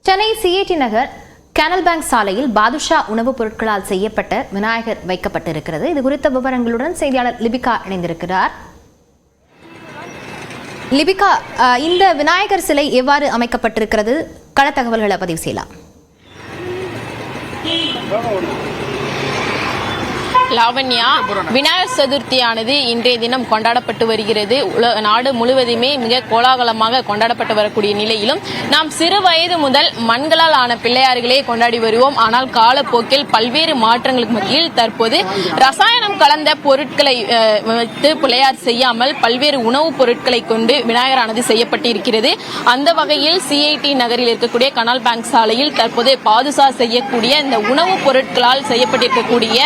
Chennai CID நகர் canal bank சாலையில் பாதுஷா உணவுப் பொருட்களால் செய்யப்பட்ட விநாயகர் வைக்கப்பட்டிருக்கிறது. இது குறித்த விவரங்களுடன் செய்தியாளர் லிபிகா இணைந்திருக்கிறார். லிபிகா, இந்த விநாயகர் சிலை எவ்வாறு அமைக்கப்பட்டிருக்கிறது? கள தகவல்களை பதிவு செய்யலாம். லாவண்யா, விநாயகர் சதுர்த்தியானது இன்றைய தினம் கொண்டாடப்பட்டு வருகிறது. நாடு முழுவதுமே மிக கோலாகலமாக கொண்டாடப்பட்டு வரக்கூடிய நிலையிலும் நாம் சிறு வயது முதல் மண்களால் ஆன பிள்ளையார்களே கொண்டாடி வருவோம். ஆனால் காலப்போக்கில் பல்வேறு மாற்றங்களுக்கு மத்தியில் தற்போது ரசாயனம் கலந்த பொருட்களை வைத்து பிள்ளையார் செய்யாமல் பல்வேறு உணவுப் பொருட்களை கொண்டு விநாயகரானது செய்யப்பட்டிருக்கிறது. அந்த வகையில் சிஐடி நகரில் இருக்கக்கூடிய கனால் பேங்க் சாலையில் தற்போது பாதுஷா செய்யக்கூடிய இந்த உணவுப் பொருட்களால் செய்யப்பட்டிருக்கக்கூடிய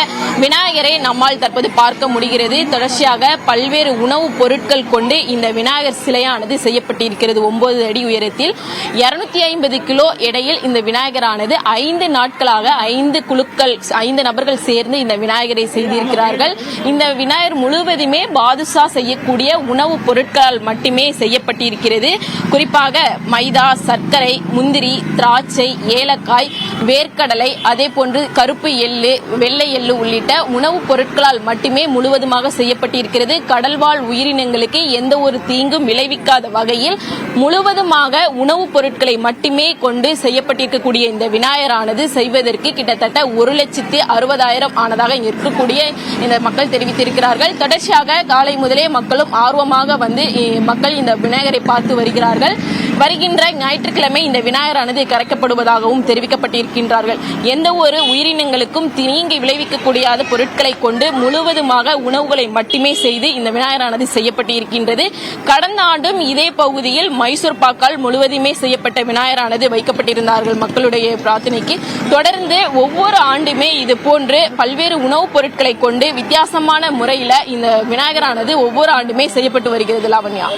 விநாயகரை நம்மால் தற்போது பார்க்க முடிகிறது. தொடர்ச்சியாக பல்வேறு உணவுப் பொருட்கள் கொண்டு இந்த விநாயகர் சிலையானது செய்யப்பட்டிருக்கிறது. 9 அடி உயரத்தில் 250 கிலோ எடையில் இந்த விநாயகரானது 5 நாட்களாக 5 நபர்கள் சேர்ந்து இந்த விநாயகரை செய்திருக்கிறார்கள். இந்த விநாயகர் முழுவதுமே பாதுஷா செய்யக்கூடிய உணவுப் பொருட்களால் மட்டுமே செய்யப்பட்டிருக்கிறது. குறிப்பாக மைதா, சர்க்கரை, முந்திரி, திராட்சை, ஏலக்காய், வேர்க்கடலை, அதே போன்று கருப்பு எள்ளு, வெள்ளை எள்ளு உள்ளிட்ட உணவுப் பொருட்களால் மட்டுமே முழுவதுமாக செய்யப்பட்டிருக்கிறது. கடல்வாழ் உயிரினங்களுக்கு எந்த ஒரு தீங்கும் விளைவிக்காத வகையில் முழுவதுமாக உணவுப் பொருட்களை மட்டுமே கொண்டு செய்யப்பட்டிருக்கக்கூடிய இந்த விநாயகரானது செய்வதற்கு கிட்டத்தட்ட 1,60,000 ஆனதாக இருக்கக்கூடிய இந்த மக்கள் தெரிவித்திருக்கிறார்கள். தொடர்ச்சியாக காலை முதலே மக்களும் ஆர்வமாக வந்து மக்கள் இந்த விநாயகரை பார்த்து வருகிறார்கள். வருகின்ற ஞாயிற்றுக்கிழமை இந்த விநாயகரானது கரைக்கப்படுவதாகவும் தெரிவிக்கப்பட்டிருக்கின்றார்கள். எந்த ஒரு உயிரினங்களுக்கும் தீங்கு விளைவிக்கக்கூடிய பொருட்களை கொண்டு முழுவதுமாக உணவுகளை மட்டுமே செய்து இந்த விநாயகரானது செய்யப்பட்டிருக்கின்றது. கடந்த ஆண்டும் இதே பகுதியில் மைசூர் பாக்கால் முழுவதுமே செய்யப்பட்ட விநாயகரானது வைக்கப்பட்டிருந்தார்கள் மக்களுடைய பிரார்த்தனைக்கு. தொடர்ந்து ஒவ்வொரு ஆண்டுமே இது போன்று பல்வேறு உணவுப் பொருட்களை கொண்டு வித்தியாசமான முறையில் இந்த விநாயகரானது ஒவ்வொரு ஆண்டுமே செய்யப்பட்டு வருகிறது. லாவண்யா,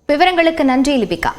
விவரங்களுக்கு நன்றி லிபிகா.